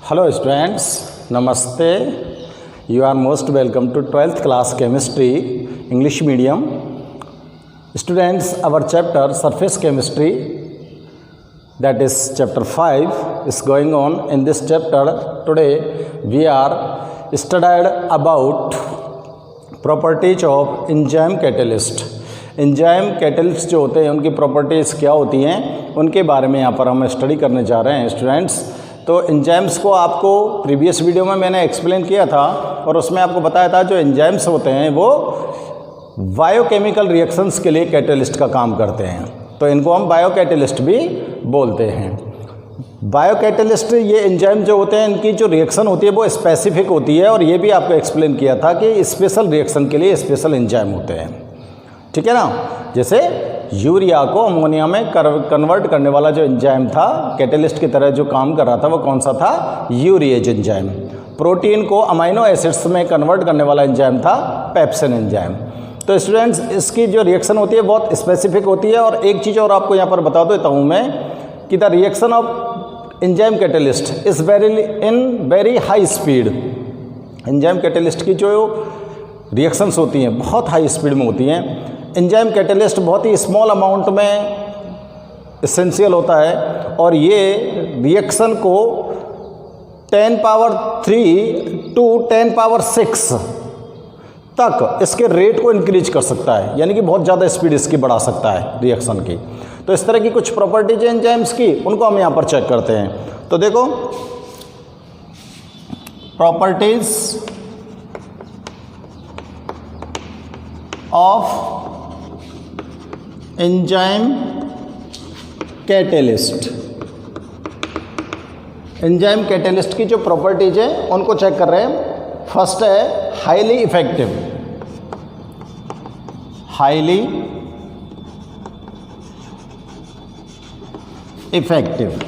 Hello students, Namaste. You are most welcome to 12th class chemistry, English medium. Students, our chapter surface chemistry, that is chapter 5 is going on. In this chapter today we are studied about properties of enzyme catalyst. Enzyme catalyst जो होते हैं उनकी properties क्या होती हैं उनके बारे में यहाँ पर हम स्टडी करने जा रहे हैं स्टूडेंट्स। तो एंजाइम्स को आपको प्रीवियस वीडियो में मैंने एक्सप्लेन किया था और उसमें आपको बताया था जो एंजाइम्स होते हैं वो बायोकेमिकल रिएक्शंस के लिए कैटलिस्ट का काम करते हैं, तो इनको हम बायोकैटलिस्ट भी बोलते हैं। बायोकैटलिस्ट ये एंजाइम जो होते हैं इनकी जो रिएक्शन होती है वो स्पेसिफिक होती है और ये भी आपको एक्सप्लेन किया था कि स्पेशल रिएक्शन के लिए स्पेशल एंजाइम होते हैं, ठीक है ना। जैसे यूरिया को अमोनिया में कन्वर्ट करने वाला जो एंजाइम था कैटलिस्ट की तरह जो काम कर रहा था वो कौन सा था, यूरिएज एंजाइम। प्रोटीन को अमाइनो एसिड्स में कन्वर्ट करने वाला एंजाइम था पेप्सिन एंजाइम। तो स्टूडेंट्स इसकी जो रिएक्शन होती है बहुत स्पेसिफिक होती है। और एक चीज़ और आपको यहाँ पर बता देता हूँ मैं कि the reaction of enzyme catalyst is very high speed. Enzyme catalyst की जो रिएक्शंस होती हैं बहुत हाई स्पीड में होती हैं। एंजाइम कैटलिस्ट बहुत ही स्मॉल अमाउंट में एसेंशियल होता है और ये रिएक्शन को 10 पावर 3 टू 10 पावर 6 तक इसके रेट को इंक्रीज कर सकता है, यानी कि बहुत ज़्यादा स्पीड इसकी बढ़ा सकता है रिएक्शन की। तो इस तरह की कुछ प्रॉपर्टीज है एंजाइम्स की, उनको हम यहाँ पर चेक करते हैं। तो देखो properties of enzyme catalyst. Enzyme catalyst की जो प्रॉपर्टीज है उनको चेक कर रहे हैं। फर्स्ट है हाईली इफेक्टिव। हाईली इफेक्टिव,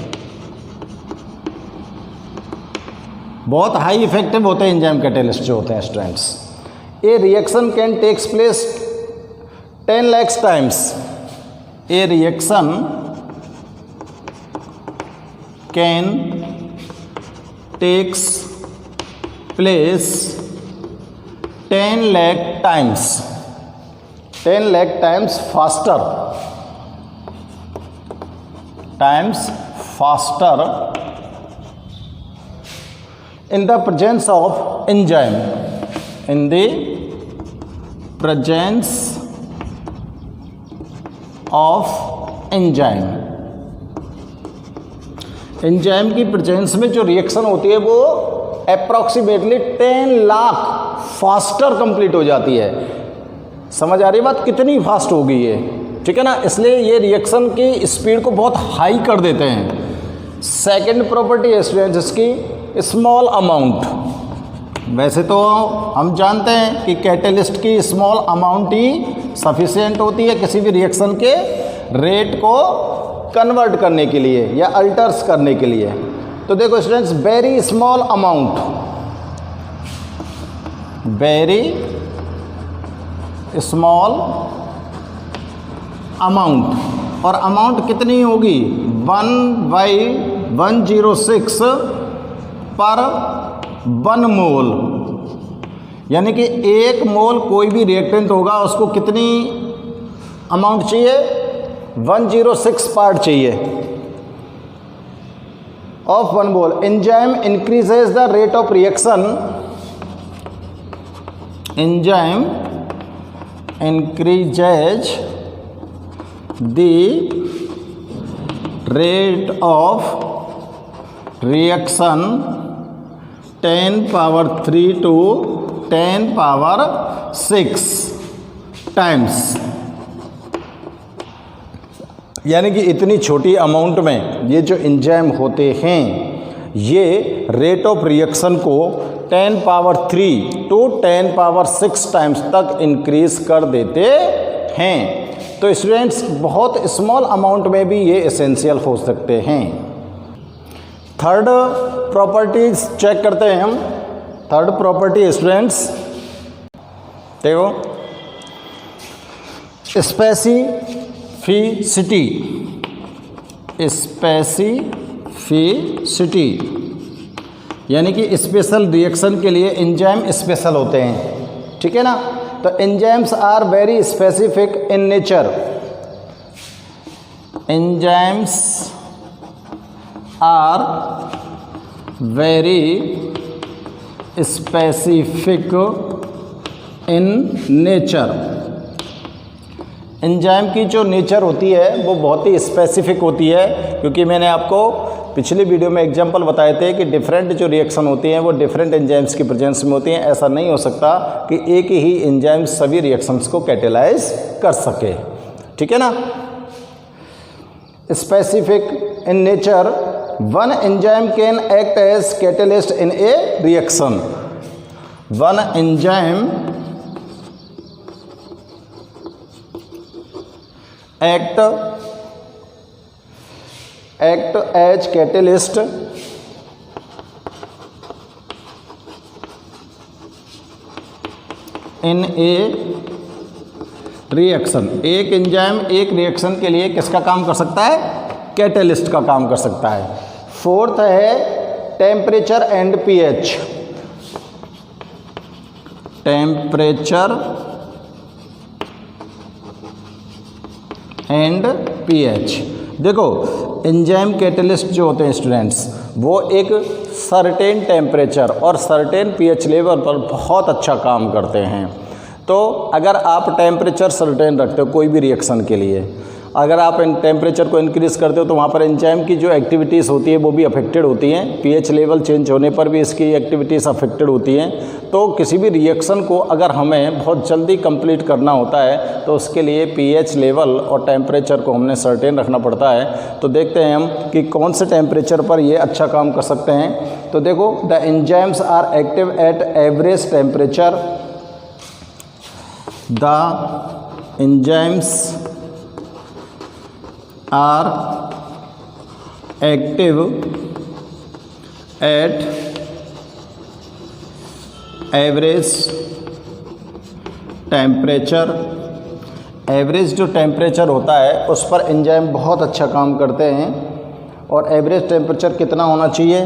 बहुत हाई इफेक्टिव होते हैं एंजाइम कैटलिस्ट जो होते हैं students. A reaction can takes place 10 lakhs times. A reaction can takes place 10 lakh times. 10 lakh times faster. In the presence of enzyme. In the presence of enzyme. Enzyme की presence में जो reaction होती है वो approximately 10 lakh faster complete हो जाती है। समझ आ रही बात, कितनी फास्ट हो गई है, ठीक है ना। इसलिए ये रिएक्शन की स्पीड को बहुत हाई कर देते हैं। सेकंड प्रॉपर्टी है स्टूडेंट्स इसकी स्मॉल अमाउंट। वैसे तो हम जानते हैं कि कैटलिस्ट की स्मॉल अमाउंट ही सफिशिएंट होती है किसी भी रिएक्शन के रेट को कन्वर्ट करने के लिए या अल्टर्स करने के लिए। तो देखो students very small amount, very small amount, और अमाउंट कितनी होगी 1/106 पर 1 मोल, यानी कि 1 मोल कोई भी रिएक्टेंट होगा उसको कितनी अमाउंट चाहिए, 106 पार्ट चाहिए ऑफ 1 मोल। Enzyme increases the rate of reaction. Enzyme increases the rate of reaction 10 power 3 to 10 power 6 times, यानी कि इतनी छोटी अमाउंट में ये जो एंजाइम होते हैं ये रेट ऑफ रिएक्शन को 10 पावर 3 टू 10 पावर 6 टाइम्स तक इंक्रीज कर देते हैं। तो स्टूडेंट्स बहुत स्मॉल अमाउंट में भी ये एसेंशियल हो सकते हैं। थर्ड प्रॉपर्टीज चेक करते हैं हम। थर्ड प्रॉपर्टी स्टूडेंट्स देखो स्पेसिफिसिटी। स्पेसिफिसिटी यानी कि स्पेशल रिएक्शन के लिए एंजाइम स्पेशल होते हैं, ठीक है ना। तो enzymes are very specific in nature, enzymes are very specific in nature. Enzyme की जो नेचर होती है वो बहुत ही स्पेसिफिक होती है, क्योंकि मैंने आपको पिछली वीडियो में एग्जांपल बताए थे कि डिफरेंट जो रिएक्शन होती हैं वो डिफरेंट एंजाइम्स की प्रेजेंस में होती हैं। ऐसा नहीं हो सकता कि एक ही एंजाइम सभी रिएक्शंस को कैटेलाइज कर सके, ठीक है ना। Specific in nature, one enzyme can act as catalyst in a reaction. One enzyme act as catalyst in a reaction। एक एंजाइम एक रिएक्शन के लिए किसका काम कर सकता है? कैटलिस्ट का काम कर सकता है। फोर्थ है temperature and pH. Temperature and pH. देखो एंजाइम कैटलिस्ट जो होते हैं स्टूडेंट्स, वो एक सर्टेन टेम्परेचर और सर्टेन पीएच लेवल पर बहुत अच्छा काम करते हैं। तो अगर आप टेम्परेचर सर्टेन रखते हो कोई भी रिएक्शन के लिए, अगर आप इन टेम्परेचर को इंक्रीज़ करते हो तो वहाँ पर एंजाइम की जो एक्टिविटीज़ होती है वो भी अफेक्टेड होती हैं। पीएच लेवल चेंज होने पर भी इसकी एक्टिविटीज़ अफेक्टेड होती हैं। तो किसी भी रिएक्शन को अगर हमें बहुत जल्दी कंप्लीट करना होता है तो उसके लिए पीएच लेवल और टेम्परेचर को हमने सर्टेन रखना पड़ता है। तो देखते हैं हम कि कौन से टेम्परेचर पर ये अच्छा काम कर सकते हैं। तो देखो the enzymes are active at average temperature. The enzymes are active at average temperature। Average जो टेम्परेचर होता है उस पर एंजाइम बहुत अच्छा काम करते हैं। और एवरेज टेम्परेचर कितना होना चाहिए?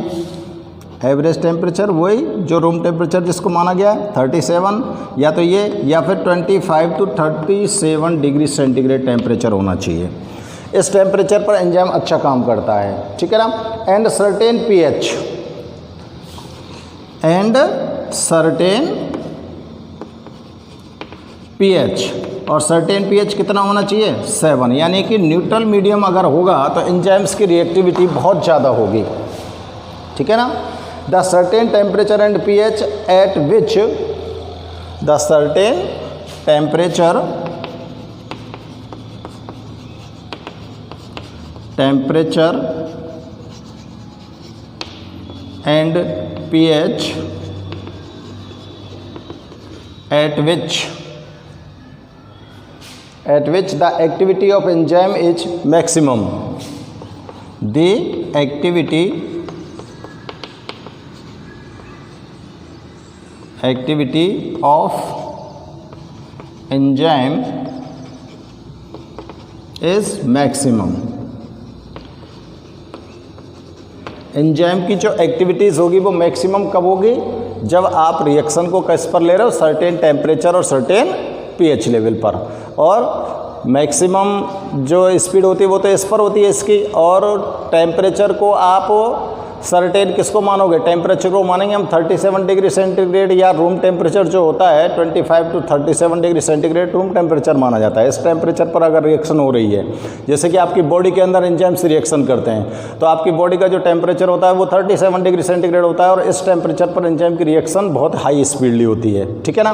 एवरेज टेम्परेचर वही जो रूम टेम्परेचर जिसको माना गया है 37, या तो ये या फिर 25 to 37 डिग्री सेंटीग्रेड टेम्परेचर होना चाहिए। इस टेम्परेचर पर एंजाइम अच्छा काम करता है, ठीक है ना। And certain pH, and certain pH. और सर्टेन पीएच कितना होना चाहिए? 7, यानी कि न्यूट्रल मीडियम अगर होगा तो एंजाइम्स की रिएक्टिविटी बहुत ज़्यादा होगी, ठीक है ना। The certain temperature and pH eight which the certain temperature and pH at which the activity of enzyme is maximum। The activity of enzyme is maximum। Enzyme की जो एक्टिविटीज़ होगी वो मैक्सिमम कब होगी? जब आप रिएक्शन को किस पर ले रहे हो? सर्टेन टेम्परेचर और सर्टेन पीएच लेवल पर। और मैक्सिमम जो स्पीड होती है वो तो इस पर होती है इसकी। और टेम्परेचर को आप सर्टेन किसको मानोगे? टेम्परेचर को मानेंगे हम 37 डिग्री सेंटीग्रेड, या रूम टेम्परेचर जो होता है 25 to 37 degree centigrade room temperature माना जाता है। इस टेम्परेचर पर अगर रिएक्शन हो रही है, जैसे कि आपकी बॉडी के अंदर एंजाइम्स रिएक्शन करते हैं, तो आपकी बॉडी का जो टेम्परेचर होता है वो 37 डिग्री सेंटीग्रेड होता है। और इस टेम्परेचर पर एंजाइम की रिएक्शन बहुत हाई स्पीडली होती है, ठीक है ना।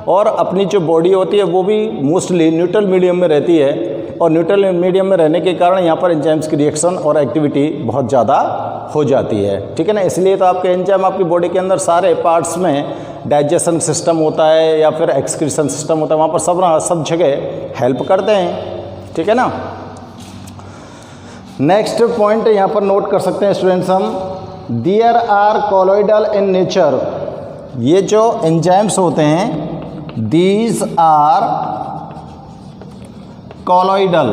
और अपनी जो बॉडी होती है वो भी मोस्टली न्यूट्रल मीडियम में रहती है। और न्यूट्रल मीडियम में रहने के कारण यहाँ पर एंजाइम्स की रिएक्शन और एक्टिविटी बहुत ज़्यादा हो जाती है, ठीक है ना। इसलिए तो आपके एंजाइम आपकी बॉडी के अंदर सारे पार्ट्स में डाइजेशन सिस्टम होता है या फिर एक्सक्रीशन सिस्टम होता है, वहाँ पर सब जगह हेल्प करते हैं, ठीक है ना। नेक्स्ट पॉइंट यहाँ पर नोट कर सकते हैं स्टूडेंट्स हम, there are colloidal in nature. ये जो एंजाइम्स होते हैं these are colloidal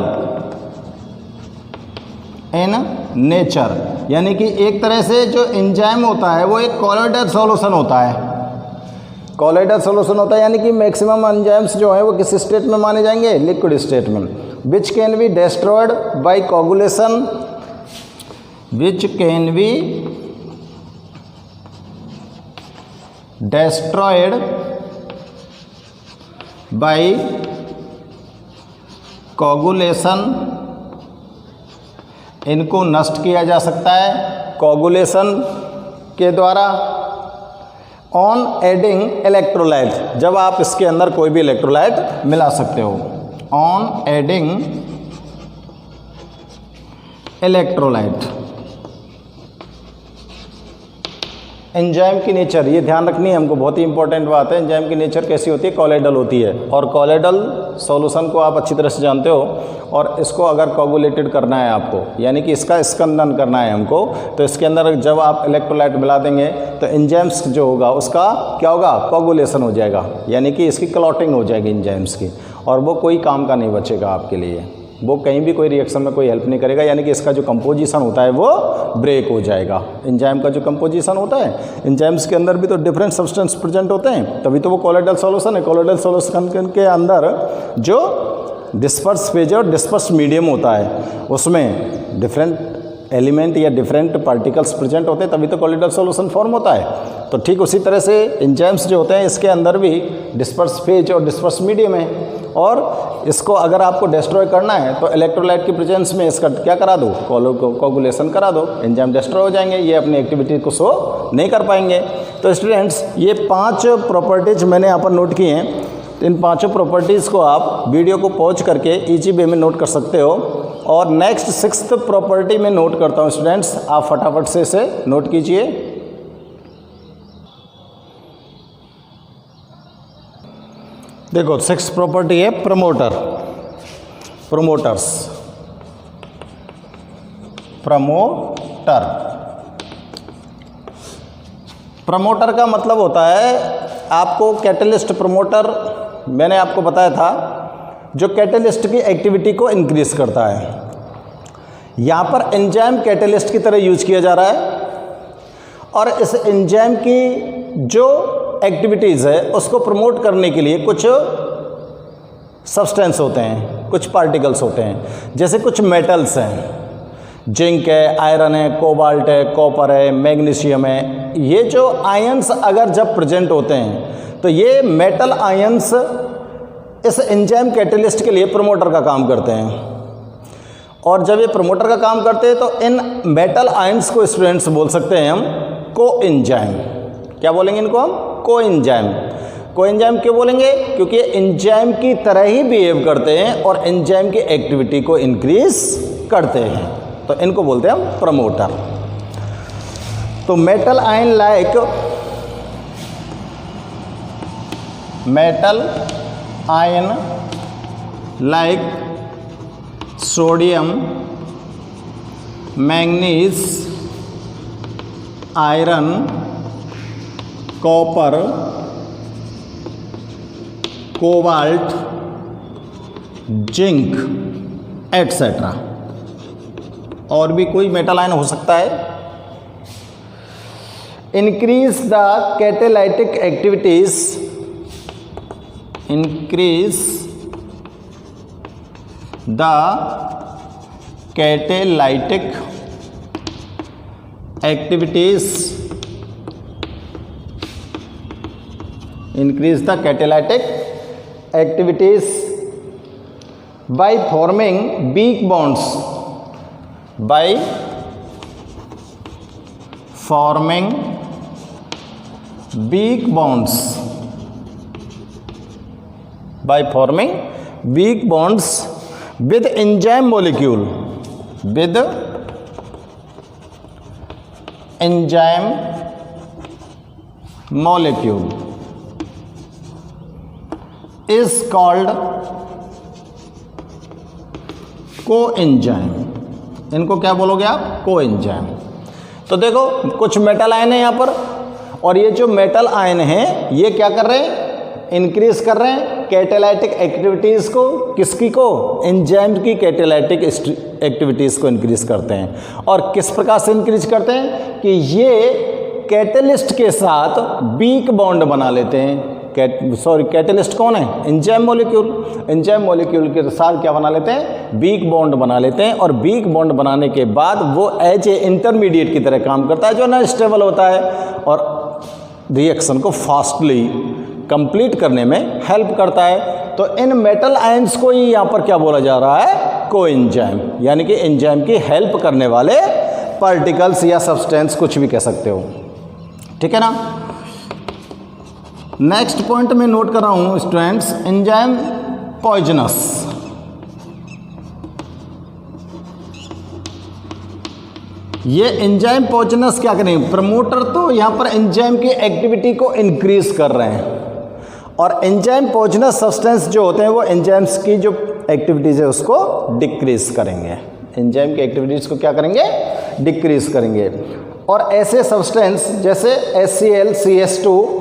in nature. यानी कि एक तरह से जो एंजाइम होता है वो एक कोलोइडल सॉल्यूशन होता है। कोलोइडल सॉल्यूशन होता है यानी कि मैक्सिमम एंजाइम्स जो है वो किस स्टेट में माने जाएंगे, लिक्विड स्टेट में। Which can be destroyed by coagulation, which can be destroyed by coagulation, इनको नष्ट किया जा सकता है कोगुलेशन के द्वारा। ऑन एडिंग इलेक्ट्रोलाइट, जब आप इसके अंदर कोई भी इलेक्ट्रोलाइट मिला सकते हो। On adding electrolyte. एंजाइम की नेचर, ये ध्यान रखनी है हमको, बहुत ही इंपॉर्टेंट बात है। एंजाइम की नेचर कैसी होती है, कोलोइडल होती है। और कोलोइडल सॉल्यूशन को आप अच्छी तरह से जानते हो। और इसको अगर कोगुलेटेड करना है आपको, यानी कि इसका स्कंदन करना है हमको, तो इसके अंदर जब आप इलेक्ट्रोलाइट मिला देंगे तो एंजाइम्स जो होगा उसका क्या होगा, कोगुलेशन हो जाएगा, यानी कि इसकी क्लॉटिंग हो जाएगी एंजाइम्स की, और वो कोई काम का नहीं बचेगा आपके लिए, वो कहीं भी कोई रिएक्शन में कोई हेल्प नहीं करेगा। यानी कि इसका जो कंपोजिशन होता है वो ब्रेक हो जाएगा। एंजाइम का जो कंपोजिशन होता है, एंजाइम्स के अंदर भी तो डिफरेंट सब्सटेंस प्रेजेंट होते हैं, तभी तो वो कोलोइडल सॉल्यूशन है। कोलोइडल सॉल्यूशन के अंदर जो डिस्पर्स फेज और डिस्पर्स मीडियम होता है उसमें डिफरेंट एलिमेंट या डिफरेंट पार्टिकल्स प्रेजेंट होते हैं, तभी तो कोलोइडल सॉल्यूशन फॉर्म होता है। तो ठीक उसी तरह से एंजाइम्स जो होते हैं इसके अंदर भी डिस्पर्स फेज और डिस्पर्स मीडियम है, और इसको अगर आपको डिस्ट्रॉय करना है तो इलेक्ट्रोलाइट की प्रेजेंस में इसका क्या करा दो, कोगुलेशन करा दो, एंजाइम डिस्ट्रॉय हो जाएंगे, ये अपनी एक्टिविटी को शो नहीं कर पाएंगे। तो स्टूडेंट्स, ये 5 प्रॉपर्टीज मैंने यहाँ पर नोट की हैं। इन 5 प्रॉपर्टीज़ को आप वीडियो को पॉज करके इजी वे में नोट कर सकते हो। और नेक्स्ट 6th प्रॉपर्टी में नोट करता हूँ स्टूडेंट्स, आप फटाफट से इसे नोट कीजिए। देखो 6th प्रॉपर्टी है प्रमोटर, प्रमोटर्स, प्रमोटर। प्रमोटर का मतलब होता है आपको कैटलिस्ट प्रमोटर, मैंने आपको बताया था, जो कैटलिस्ट की एक्टिविटी को इंक्रीज करता है। यहाँ पर एंजाइम कैटलिस्ट की तरह यूज किया जा रहा है, और इस एंजाइम की जो एक्टिविटीज़ है उसको प्रमोट करने के लिए कुछ सब्सटेंस होते हैं, कुछ पार्टिकल्स होते हैं, जैसे कुछ मेटल्स हैं, जिंक है, आयरन है, कोबाल्ट है, कॉपर है, मैग्नीशियम है। ये जो आयंस अगर जब प्रेजेंट होते हैं तो ये मेटल आयंस इस एंजाइम कैटलिस्ट के लिए प्रमोटर का काम करते हैं। और जब ये प्रमोटर का काम करते हैं तो इन मेटल आयंस को स्टूडेंट्स बोल सकते हैं हम कोएंजाइम। क्या बोलेंगे इनको हम? कोएंजाइम। कोएंजाइम क्यों बोलेंगे? क्योंकि ये एंजाइम की तरह ही बिहेव करते हैं और एंजाइम की एक्टिविटी को इंक्रीज करते हैं, तो इनको बोलते हैं हम प्रमोटर। तो metal ion like, metal ion like sodium, manganese, iron, copper, cobalt, zinc etcetera, और भी कोई मेटल आयन हो सकता है, increase the catalytic activities, increase the catalytic activities, increase the catalytic activities by forming weak bonds, by forming weak bonds, by forming weak bonds with enzyme molecule, with enzyme molecule is called coenzyme. इनको क्या बोलोगे आप? Coenzyme. तो देखो कुछ metal ion है यहाँ पर, और ये जो मेटल आयन हैं ये क्या कर रहे हैं? इंक्रीज कर रहे हैं कैटालाइटिक एक्टिविटीज़ को, किसकी को, एंजाइम की कैटालाइटिक एक्टिविटीज़ को इंक्रीज करते हैं। और किस प्रकार से इंक्रीज करते हैं कि ये कैटलिस्ट के साथ वीक बॉन्ड बना लेते हैं। कैटलिस्ट कौन है, एंजाइम मॉलिक्यूल। एंजाइम मॉलिक्यूल के साथ क्या बना लेते हैं, वीक बॉन्ड बना लेते हैं। और वीक बॉन्ड बनाने के बाद वो एज ए इंटरमीडिएट की तरह काम करता है जो ना स्टेबल होता है और रिएक्शन को फास्टली कंप्लीट करने में हेल्प करता है। तो इन मेटल आयंस को ही यहाँ पर क्या बोला जा रहा है, कोएंजाइम, यानी कि एंजाइम की हेल्प करने वाले पार्टिकल्स या सब्सटेंस, कुछ भी कह सकते हो। ठीक है ना। नेक्स्ट पॉइंट में नोट कर रहा हूं स्टूडेंट्स, एंजाइम पॉइजनस। ये एंजाइम पॉइजनस क्या करेंगे, प्रमोटर तो यहां पर एंजाइम की एक्टिविटी को इंक्रीज कर रहे हैं और एंजाइम पॉइजनस सब्सटेंस जो होते हैं वो एंजाइम्स की जो एक्टिविटीज है उसको डिक्रीज करेंगे। एंजाइम की एक्टिविटीज को क्या करेंगे, डिक्रीज करेंगे। और ऐसे सब्सटेंस जैसे HCl, CH2,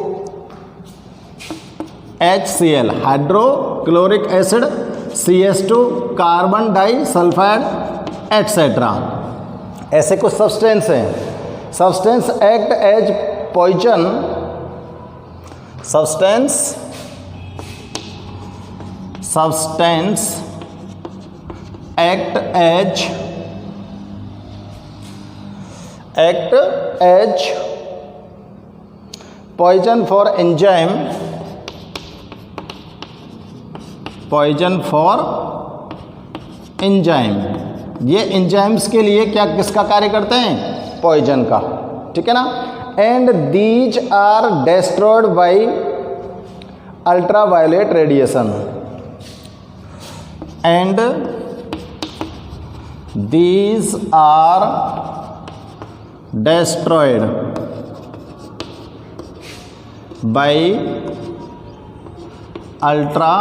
HCl hydrochloric acid, CH2 carbon disulphide etcetera, ऐसे कुछ सब्सटेंस हैं। Substance act as poison, substance act as poison for enzyme, poison for enzyme. ये एंजाइम्स के लिए क्या, किसका कार्य करते हैं, पॉइजन का। ठीक है ना। And these are destroyed by ultraviolet radiation, and these are destroyed by ultra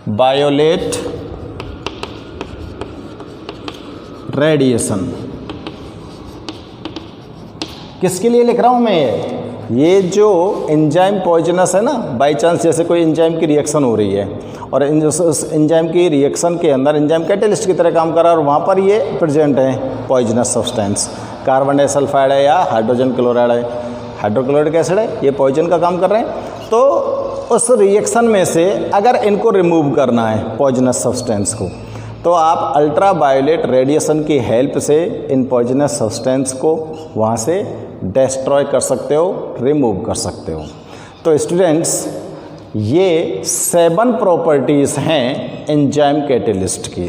violet radiation. किसके लिए लिख रहा हूं मैं ये जो एंजाइम पॉइजनस है ना, बाय चांस जैसे कोई एंजाइम की रिएक्शन हो रही है और उस एंजाइम की रिएक्शन के अंदर एंजाइम कैटलिस्ट की तरह काम कर रहा है और वहाँ पर ये प्रेजेंट है पॉइजनस सब्सटेंस, कार्बन डाइसल्फाइड है या हाइड्रोजन क्लोराइड है, हाइड्रोक्लोरिक एसिड है, ये पॉइजन का काम कर रहे हैं। तो उस रिएक्शन में से अगर इनको रिमूव करना है पॉइजनस सब्सटेंस को, तो आप अल्ट्रा वायलेट रेडिएशन की हेल्प से इन पॉइजनस सब्सटेंस को वहाँ से डिस्ट्रॉय कर सकते हो, रिमूव कर सकते हो। तो स्टूडेंट्स, ये 7 प्रॉपर्टीज़ हैं एंजाइम कैटलिस्ट की।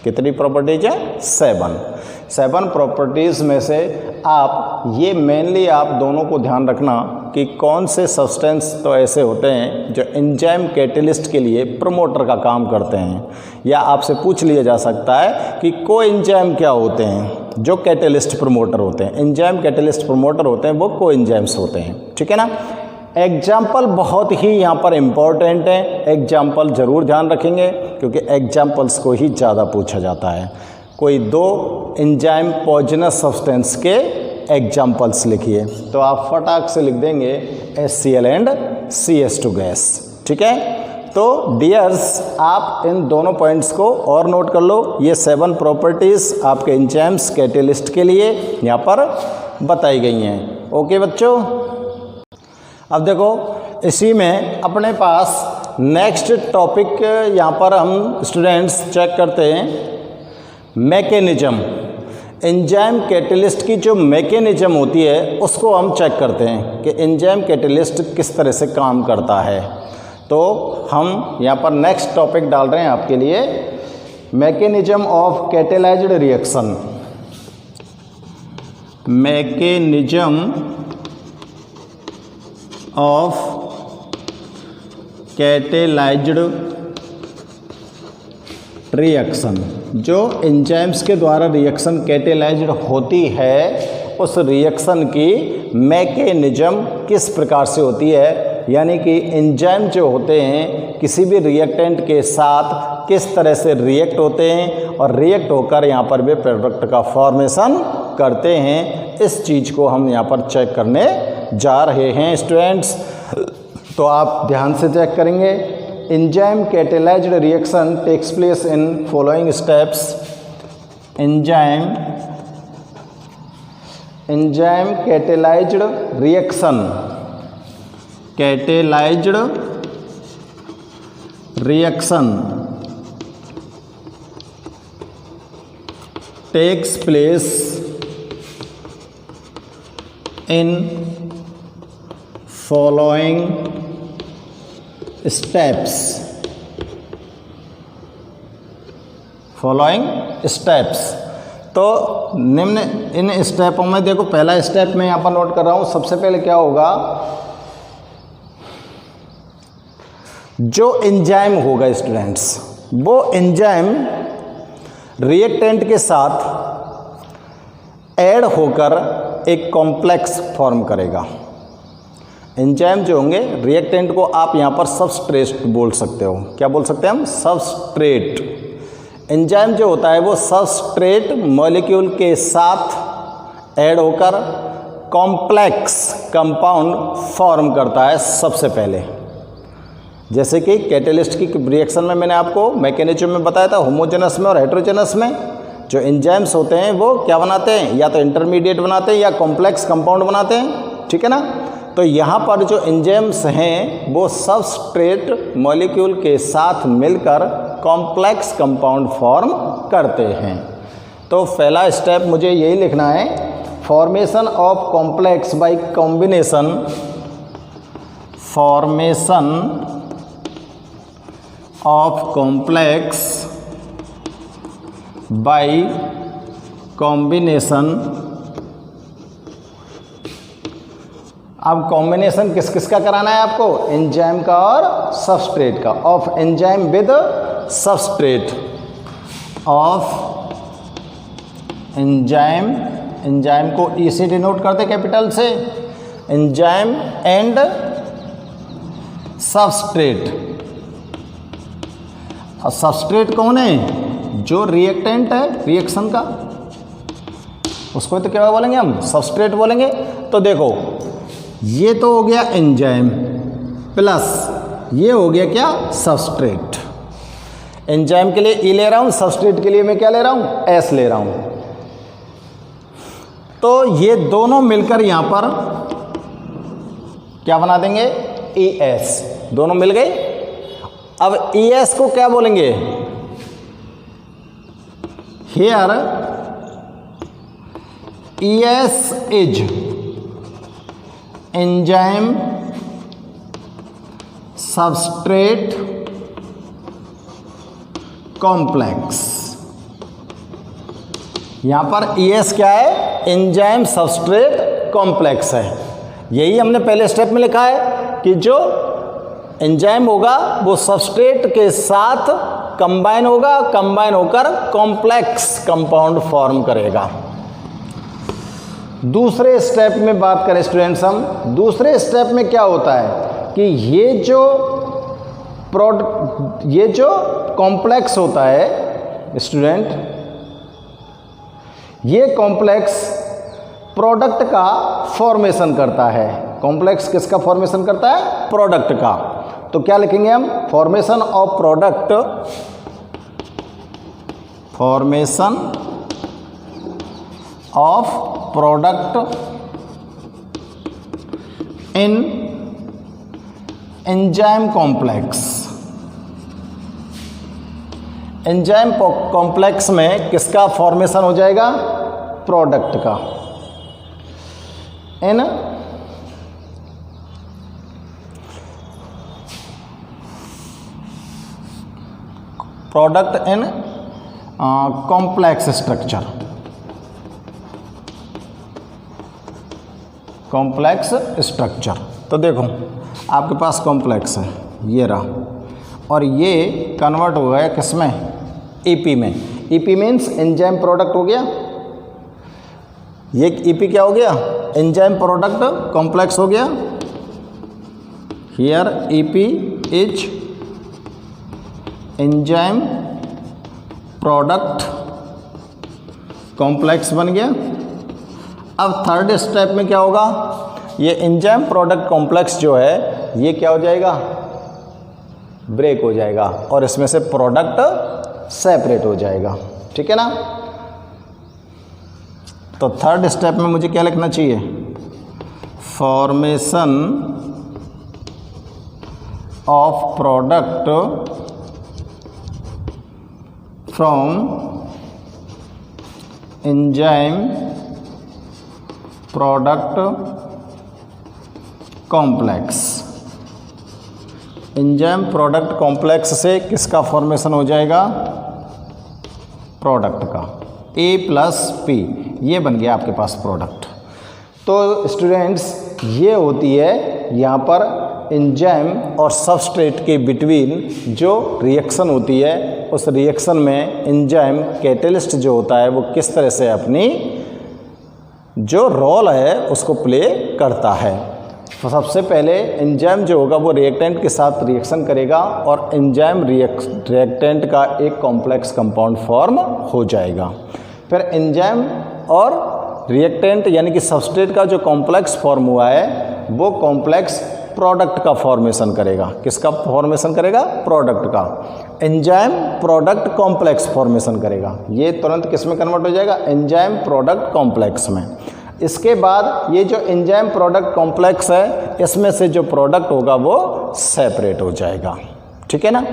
कितनी प्रॉपर्टीज है, 7 प्रॉपर्टीज़ में से आप ये मेनली आप दोनों को ध्यान रखना कि कौन से सब्सटेंस तो ऐसे होते हैं जो एंजाइम कैटलिस्ट के लिए प्रमोटर का काम करते हैं, या आपसे पूछ लिया जा सकता है कि कोएंजाइम क्या होते हैं जो कैटलिस्ट प्रमोटर होते हैं। एंजाइम कैटलिस्ट प्रमोटर होते हैं वो कोएंजाइम्स होते हैं। ठीक है ना। एग्जाम्पल बहुत ही यहाँ पर इम्पोर्टेंट है, एग्जाम्पल ज़रूर ध्यान रखेंगे क्योंकि एग्जाम्पल्स को ही ज़्यादा पूछा जाता है। कोई 2 एंजाइम पॉइजनस सब्सटेंस के एग्जाम्पल्स लिखिए, तो आप फटाक से लिख देंगे HCl एंड CH2 गैस। ठीक है। तो डियर्स, आप इन दोनों पॉइंट्स को और नोट कर लो। ये 7 प्रॉपर्टीज़ आपके एंजाइम्स कैटलिस्ट के लिए यहाँ पर बताई गई हैं। ओके बच्चों। अब देखो, इसी में अपने पास नेक्स्ट टॉपिक यहाँ पर हम स्टूडेंट्स चेक करते हैं मैकेनिज्म। एंजाइम कैटलिस्ट की जो मैकेनिज्म होती है उसको हम चेक करते हैं कि एंजाइम कैटलिस्ट किस तरह से काम करता है। तो हम यहाँ पर नेक्स्ट टॉपिक डाल रहे हैं आपके लिए, mechanism of catalysed reaction. Mechanism of catalysed reaction. जो एंजाइम्स के द्वारा रिएक्शन कैटेलाइज्ड होती है, उस रिएक्शन की मैकेनिज्म किस प्रकार से होती है, यानी कि एंजाइम जो होते हैं किसी भी रिएक्टेंट के साथ किस तरह से रिएक्ट होते हैं और रिएक्ट होकर यहाँ पर वे प्रोडक्ट का फॉर्मेशन करते हैं। इस चीज़ को हम यहाँ पर चेक करने जा रहे हैं स्टूडेंट्स। तो आप ध्यान से चेक करेंगे। Enzyme catalysed reaction takes place in following steps. Enzyme catalysed reaction takes place in following steps। तो निम्न इन स्टेपों में देखो, पहला स्टेप मैं यहाँ पर नोट कर रहा हूँ। सबसे पहले क्या होगा, जो एंजाइम होगा स्टूडेंट्स, वो एंजाइम रिएक्टेंट के साथ ऐड होकर एक कॉम्प्लेक्स फॉर्म करेगा। एंजाइम जो होंगे, रिएक्टेंट को आप यहाँ पर सबस्ट्रेट बोल सकते हो। क्या बोल सकते हैं हम? सबस्ट्रेट। एंजाइम जो होता है वो सबस्ट्रेट मॉलिक्यूल के साथ ऐड होकर कॉम्प्लेक्स कंपाउंड फॉर्म करता है सबसे पहले। जैसे कि कैटेलिस्ट की रिएक्शन में मैंने आपको मैकेनिज्म में बताया था, होमोजेनस में और हेटेरोजेनस में जो एंजाइम्स होते हैं वो क्या बनाते हैं, या तो इंटरमीडिएट बनाते हैं या कॉम्प्लेक्स कंपाउंड बनाते हैं, ठीक है ना। तो यहाँ पर जो एंजाइम्स हैं वो सबस्ट्रेट मॉलिक्यूल के साथ मिलकर कॉम्प्लेक्स कंपाउंड फॉर्म करते हैं। तो पहला स्टेप मुझे यही लिखना है, formation of complex bye combination, formation of complex bye combination. अब कॉम्बिनेशन किस किस का कराना है आपको? एंजाइम का और सबस्ट्रेट का। Of enzyme with substrate, of enzyme को ई से डिनोट करते कैपिटल से, एंजाइम एंड सबस्ट्रेट। और सबस्ट्रेट कौन है? जो रिएक्टेंट है रिएक्शन का, उसको तो क्या बोलेंगे हम? सबस्ट्रेट बोलेंगे। तो देखो, ये तो हो गया एंजाइम प्लस ये हो गया क्या? सबस्ट्रेट। एंजाइम के लिए ई ले रहा हूँ, सबस्ट्रेट के लिए मैं क्या ले रहा हूँ? एस ले रहा हूँ। तो ये दोनों मिलकर यहाँ पर क्या बना देंगे? E S. दोनों मिल गए। अब ई एस को क्या बोलेंगे? Here E S is enzyme substrate complex. यहां पर ई एस क्या है? एंजाइम सबस्ट्रेट कॉम्प्लेक्स है। यही हमने पहले स्टेप में लिखा है कि जो एंजाइम होगा वो सबस्ट्रेट के साथ कंबाइन होगा, कंबाइन होकर कॉम्प्लेक्स कंपाउंड फॉर्म करेगा। दूसरे स्टेप में बात करें स्टूडेंट्स, हम दूसरे स्टेप में क्या होता है कि ये जो कॉम्प्लेक्स होता है स्टूडेंट, ये कॉम्प्लेक्स प्रोडक्ट का फॉर्मेशन करता है। कॉम्प्लेक्स किसका फॉर्मेशन करता है? प्रोडक्ट का। तो क्या लिखेंगे हम? Formation of product, formation of product in enzyme complex. Enzyme complex में किसका फॉर्मेशन हो जाएगा? प्रोडक्ट का। In product in complex structure, complex structure. तो देखो आपके पास कॉम्प्लेक्स है, ये रहा, और ये कन्वर्ट हो गया किसमें? ईपी में। ईपी मीन्स एंजाइम प्रोडक्ट हो गया। ये ईपी क्या हो गया? एंजाइम प्रोडक्ट कॉम्प्लेक्स हो गया। Here EP is enzyme product complex बन गया। अब थर्ड स्टेप में क्या होगा? ये एंजाइम प्रोडक्ट कॉम्प्लेक्स जो है ये क्या हो जाएगा, ब्रेक हो जाएगा और इसमें से प्रोडक्ट सेपरेट हो जाएगा। ठीक है ना। तो थर्ड स्टेप में मुझे क्या लिखना चाहिए, formation of product from enzyme product complex. Enzyme product complex से किसका फॉर्मेशन हो जाएगा, प्रोडक्ट का, A प्लस P, ये बन गया आपके पास प्रोडक्ट। तो स्टूडेंट्स ये होती है यहाँ पर एंजाइम और सबस्ट्रेट के बिटवीन जो रिएक्शन होती है, उस रिएक्शन में एंजाइम कैटेलिस्ट जो होता है वो किस तरह से अपनी जो रोल है उसको प्ले करता है। सबसे पहले एंजाइम जो होगा वो रिएक्टेंट के साथ रिएक्शन करेगा और एंजाइम रिएक्टेंट का एक कॉम्प्लेक्स कंपाउंड फॉर्म हो जाएगा। फिर एंजाइम और रिएक्टेंट यानी कि सबस्ट्रेट का जो कॉम्प्लेक्स फॉर्म हुआ है वो कॉम्प्लेक्स प्रोडक्ट का फॉर्मेशन करेगा। किसका फॉर्मेशन करेगा, प्रोडक्ट का। एंजाइम प्रोडक्ट कॉम्प्लेक्स फॉर्मेशन करेगा। ये तुरंत किस में कन्वर्ट हो जाएगा, एंजाइम प्रोडक्ट कॉम्प्लेक्स में। इसके बाद ये जो एंजाइम प्रोडक्ट कॉम्प्लेक्स है इसमें से जो प्रोडक्ट होगा वो सेपरेट हो जाएगा। ठीक है ना।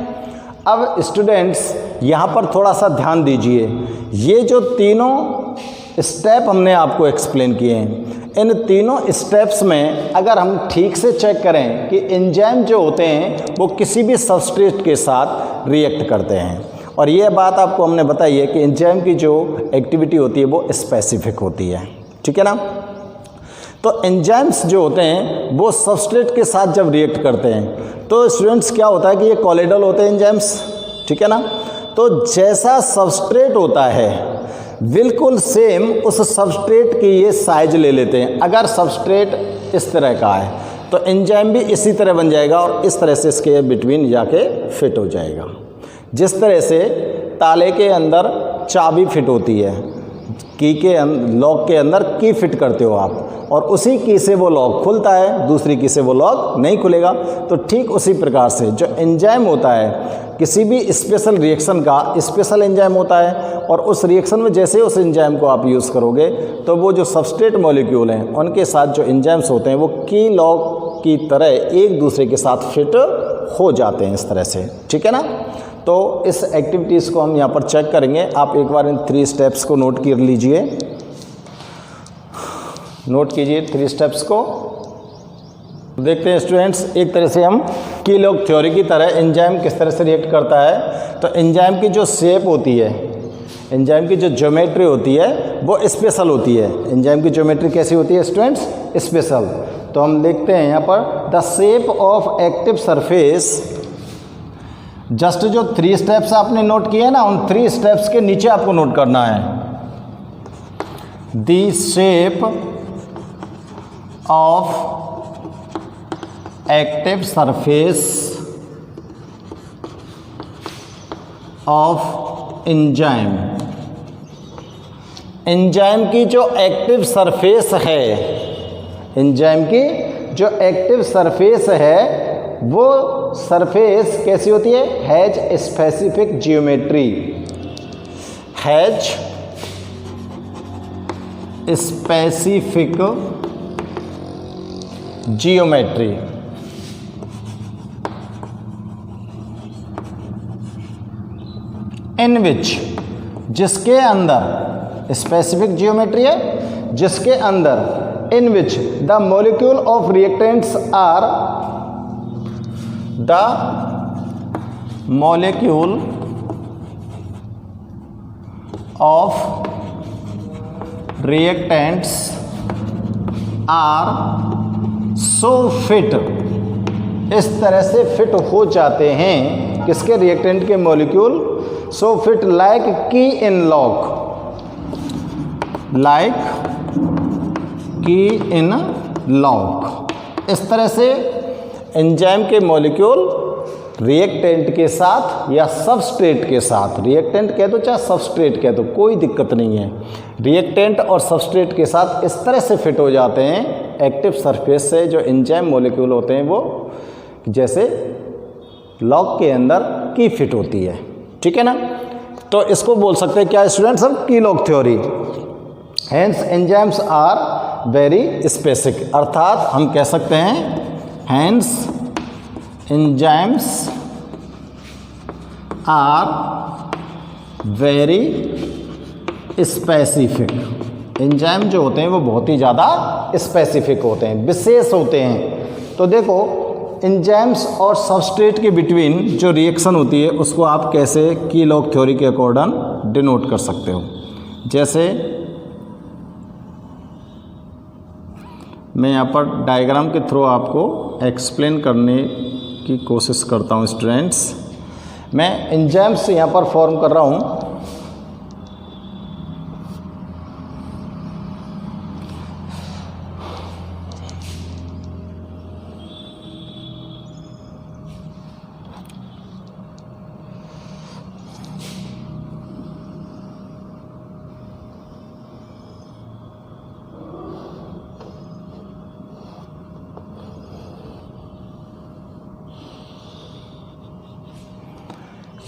अब स्टूडेंट्स यहाँ पर थोड़ा सा ध्यान दीजिए, ये जो तीनों स्टेप हमने आपको एक्सप्लेन किए हैं, इन तीनों स्टेप्स में अगर हम ठीक से चेक करें कि एंजाइम जो होते हैं वो किसी भी सबस्ट्रेट के साथ रिएक्ट करते हैं, और ये बात आपको हमने बताई है कि एंजाइम की जो एक्टिविटी होती है वो स्पेसिफिक होती है। ठीक है ना। तो एंजाइम्स जो होते हैं वो सबस्ट्रेट के साथ जब रिएक्ट करते हैं तो स्टूडेंट्स क्या होता है कि ये कोलिडल होते हैं एंजाइम्स। ठीक है ना। तो जैसा सबस्ट्रेट होता है बिल्कुल सेम उस सबस्ट्रेट की ये साइज ले लेते हैं। अगर सबस्ट्रेट इस तरह का है तो एंजाइम भी इसी तरह बन जाएगा और इस तरह से इसके बिटवीन जाके फिट हो जाएगा। जिस तरह से ताले के अंदर चाबी फिट होती है, की के लॉक के अंदर की फिट करते हो आप, और उसी की से वो लॉक खुलता है, दूसरी की से वो लॉक नहीं खुलेगा। तो ठीक उसी प्रकार से जो एंजाइम होता है किसी भी स्पेशल रिएक्शन का स्पेशल एंजाइम होता है, और उस रिएक्शन में जैसे उस एंजाइम को आप यूज़ करोगे तो वो जो सबस्ट्रेट मॉलिक्यूल हैं उनके साथ जो एंजाइम्स होते हैं वो की लॉक की तरह एक दूसरे के साथ फिट हो जाते हैं इस तरह से। ठीक है ना। तो इस एक्टिविटीज़ को हम यहाँ पर चेक करेंगे। आप एक बार इन 3 स्टेप्स को नोट कर लीजिए, नोट कीजिए 3 स्टेप्स को। देखते हैं स्टूडेंट्स, एक तरह से हम की लॉक थ्योरी की तरह एंजाइम किस तरह से रिएक्ट करता है। तो एंजाइम की जो शेप होती है, एंजाइम की जो ज्योमेट्री होती है वो स्पेशल होती है। एंजाइम की ज्योमेट्री कैसी होती है स्टूडेंट्स, स्पेशल। तो हम देखते हैं यहाँ पर the shape of active surface. Just जो 3 स्टेप्स आपने नोट किए हैं ना, उन 3 स्टेप्स के नीचे आपको नोट करना है the shape of active surface of enzyme. Enzyme की जो एक्टिव सरफेस है, एंजाइम की जो एक्टिव सरफेस है वो सरफेस कैसी होती है, has specific geometry, has specific geometry. In which, जिसके अंदर स्पेसिफिक जियोमेट्री है, जिसके अंदर in which the molecule of reactants are, the molecule of reactants are so fit, इस तरह से फिट हो जाते हैं किसके, रिएक्टेंट के मॉलिक्यूल, सो फिट लाइक की इन लॉक, लाइक की इन लॉक। इस तरह से एंजाइम के मॉलिक्यूल रिएक्टेंट के साथ या सबस्ट्रेट के साथ, रिएक्टेंट कह दो चाहे सबस्ट्रेट कह दो कोई दिक्कत नहीं है, रिएक्टेंट और सबस्ट्रेट के साथ इस तरह से फिट हो जाते हैं एक्टिव सरफेस से जो एंजाइम मॉलिक्यूल होते हैं वो जैसे लॉक के अंदर की फिट होती है, ठीक है ना। तो इसको बोल सकते हैं क्या स्टूडेंट्स हम, key lock theory. Hence enzymes are very specific, अर्थात हम कह सकते हैं hence enzymes are very specific. Enzyme जो होते हैं वो बहुत ही ज़्यादा स्पेसिफिक होते हैं, विशेष होते हैं। तो देखो एंजाइम्स और सबस्ट्रेट के बिटवीन जो रिएक्शन होती है उसको आप कैसे की लॉक थ्योरी के अकॉर्डिंग डिनोट कर सकते हो। जैसे मैं यहाँ पर डायग्राम के थ्रू आपको एक्सप्लेन करने की कोशिश करता हूँ स्टूडेंट्स। मैं एंजाइम्स यहाँ पर फॉर्म कर रहा हूँ।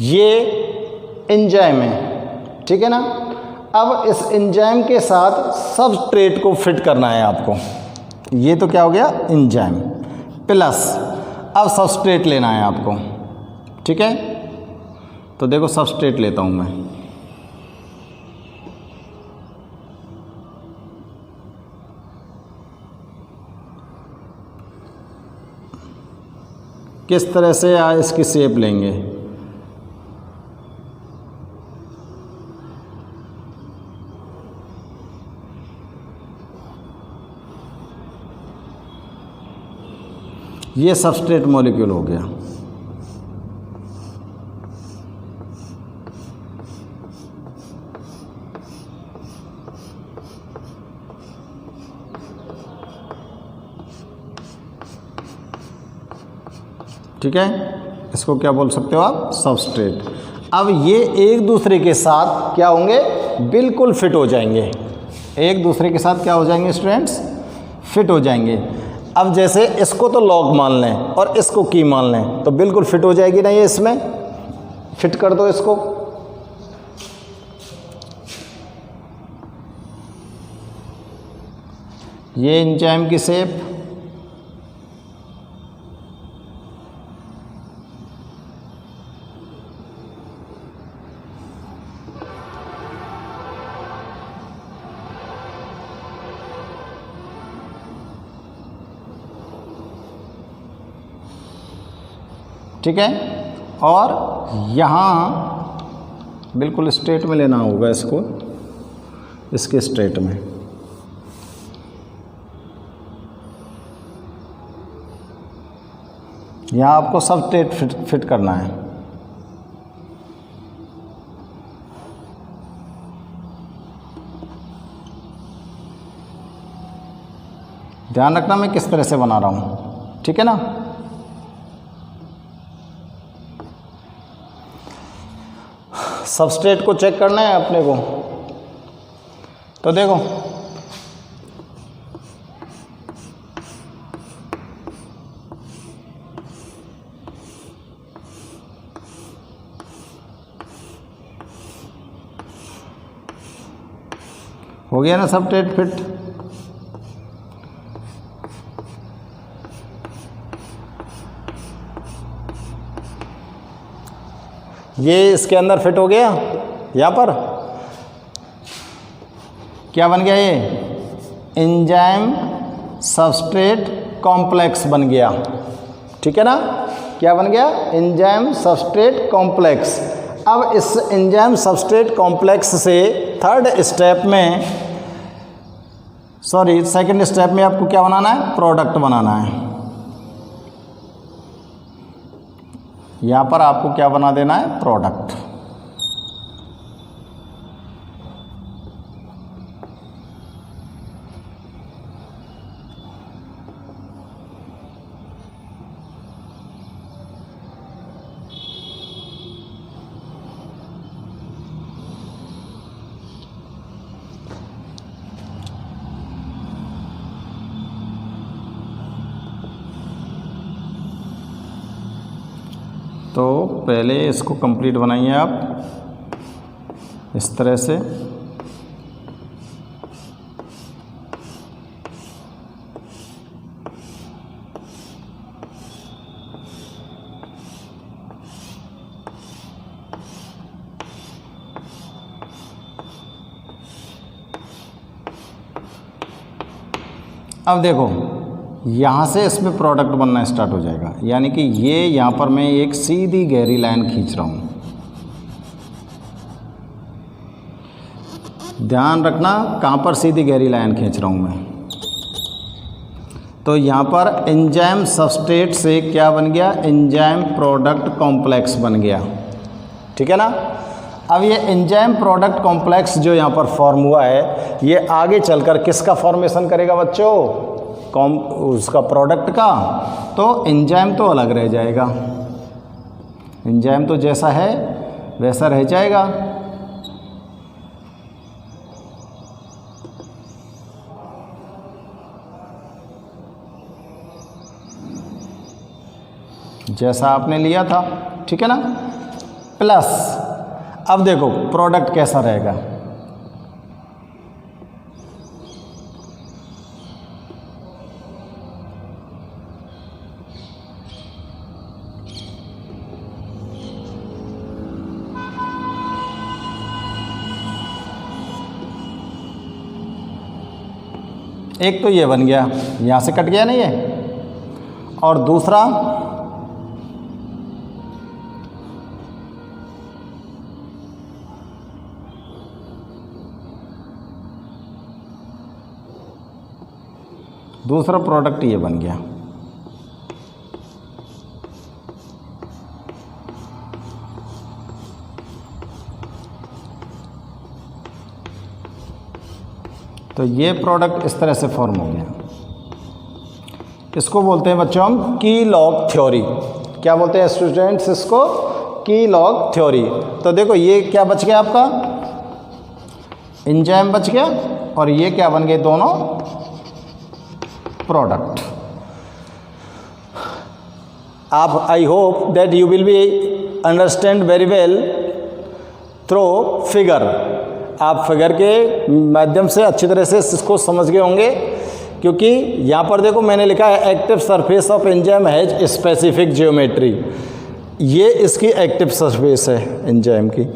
ये एंजाइम है, ठीक है ना। अब इस एंजाइम के साथ सबस्ट्रेट को फिट करना है आपको। ये तो क्या हो गया एंजाइम, प्लस अब सबस्ट्रेट लेना है आपको, ठीक है। तो देखो सबस्ट्रेट लेता हूँ मैं। किस तरह से इसकी शेप लेंगे, ये सबस्ट्रेट मॉलिक्यूल हो गया। ठीक है, इसको क्या बोल सकते हो आप, सबस्ट्रेट। अब ये एक दूसरे के साथ क्या होंगे, बिल्कुल फिट हो जाएंगे। एक दूसरे के साथ क्या हो जाएंगे स्टूडेंट्स, फिट हो जाएंगे। अब जैसे इसको तो लॉग मान लें और इसको की मान लें तो बिल्कुल फिट हो जाएगी ना ये, इसमें फिट कर दो इसको। ये एंजाइम की शेप, ठीक है। और यहाँ बिल्कुल स्ट्रेट में लेना होगा इसको, इसके स्ट्रेट में। यहाँ आपको सब स्ट्रेट फिट करना है। ध्यान रखना मैं किस तरह से बना रहा हूँ, ठीक है ना। सबस्ट्रेट को चेक करना है अपने को। तो देखो हो गया ना सबस्ट्रेट फिट। ये इसके अंदर फिट हो गया। यहाँ पर क्या बन गया, ये एंजाइम सबस्ट्रेट कॉम्प्लेक्स बन गया, ठीक है ना। क्या बन गया, एंजाइम सबस्ट्रेट कॉम्प्लेक्स। अब इस एंजाइम सबस्ट्रेट कॉम्प्लेक्स से सेकंड स्टेप में आपको क्या बनाना है, प्रोडक्ट बनाना है। यहाँ पर आपको क्या बना देना है, प्रोडक्ट। तो पहले इसको कंप्लीट बनाइए आप इस तरह से। अब देखो यहाँ से इसमें प्रोडक्ट बनना स्टार्ट हो जाएगा, यानी कि ये यहाँ पर मैं एक सीधी गहरी लाइन खींच रहा हूँ। ध्यान रखना कहाँ पर सीधी गहरी लाइन खींच रहा हूँ मैं। तो यहाँ पर एंजाइम सबस्ट्रेट से क्या बन गया, एंजाइम प्रोडक्ट कॉम्प्लेक्स बन गया, ठीक है ना। अब ये एंजाइम प्रोडक्ट कॉम्प्लेक्स जो यहाँ पर फॉर्म हुआ है, ये आगे चलकर किसका फॉर्मेशन करेगा बच्चों, उसका प्रोडक्ट का। तो एंजाइम तो अलग रह जाएगा, एंजाइम तो जैसा है वैसा रह जाएगा। जैसा आपने लिया था, ठीक है ना। प्लस अब देखो प्रोडक्ट कैसा रहेगा। एक तो ये बन गया, यहाँ से कट गया नहीं ये, और दूसरा प्रोडक्ट ये बन गया। तो ये प्रोडक्ट इस तरह से फॉर्म हो गया। इसको बोलते हैं बच्चों हम की लॉग थ्योरी। क्या बोलते हैं स्टूडेंट्स इसको, की लॉग थ्योरी। तो देखो ये क्या बच गया आपका, एंजाइम बच गया, और ये क्या बन गए, दोनों प्रोडक्ट। आप I hope that you will be understand very well through figure. आप फिगर के माध्यम से अच्छी तरह से इसको समझ गए होंगे, क्योंकि यहाँ पर देखो मैंने लिखा है active surface of enzyme has specific geometry. ये इसकी एक्टिव सरफेस है एंजाइम की,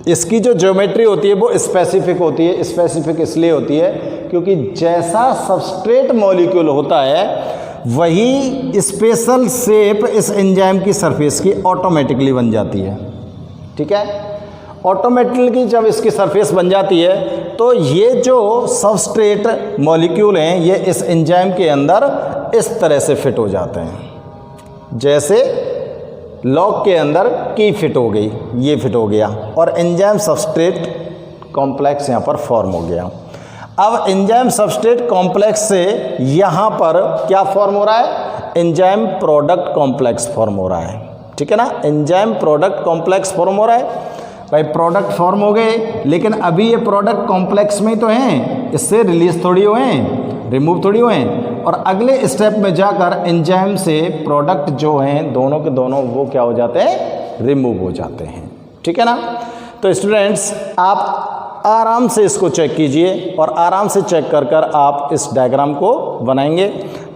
इसकी जो ज्योमेट्री होती है वो स्पेसिफिक होती है। स्पेसिफिक इसलिए होती है क्योंकि जैसा सबस्ट्रेट मॉलिक्यूल होता है वही स्पेशल शेप इस एंजाइम की सरफेस की ऑटोमेटिकली बन जाती है, ठीक है। ऑटोमेटिकली जब इसकी सरफेस बन जाती है तो ये जो सबस्ट्रेट मॉलिक्यूल हैं ये इस एंजाइम के अंदर इस तरह से फिट हो जाते हैं, जैसे लॉग के अंदर की फिट हो गई, ये फिट हो गया, और एंजाइम सबस्ट्रेट कॉम्प्लेक्स यहाँ पर फॉर्म हो गया। अब एंजाइम सबस्ट्रेट कॉम्प्लेक्स से यहाँ पर क्या फॉर्म हो रहा है, एंजाइम प्रोडक्ट कॉम्प्लेक्स फॉर्म हो रहा है, ठीक है ना। एंजाइम प्रोडक्ट कॉम्प्लेक्स फॉर्म हो रहा है भाई। प्रोडक्ट फॉर्म हो गए, लेकिन अभी ये प्रोडक्ट कॉम्प्लेक्स में ही तो हैं, इससे रिलीज थोड़ी हुए हैं, रिमूव थोड़ी हुए हैं। और अगले स्टेप में जाकर एंजाइम से प्रोडक्ट जो हैं दोनों के दोनों वो क्या हो जाते हैं, रिमूव हो जाते हैं, ठीक है ना। तो स्टूडेंट्स आप आराम से इसको चेक कीजिए और आराम से चेक कर कर आप इस डायग्राम को बनाएंगे।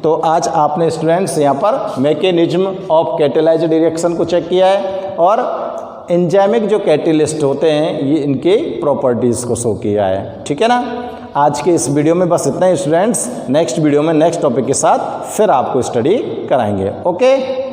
तो आज आपने स्टूडेंट्स यहाँ पर मैकेनिज्म ऑफ कैटेलाइज्ड रिएक्शन को चेक किया है और एंजाइमिक जो कैटेलिस्ट होते हैं ये इनके प्रॉपर्टीज़ को शो किया है, ठीक है ना। आज के इस वीडियो में बस इतना ही स्टूडेंट्स। नेक्स्ट वीडियो में नेक्स्ट टॉपिक के साथ फिर आपको स्टडी कराएंगे। ओके।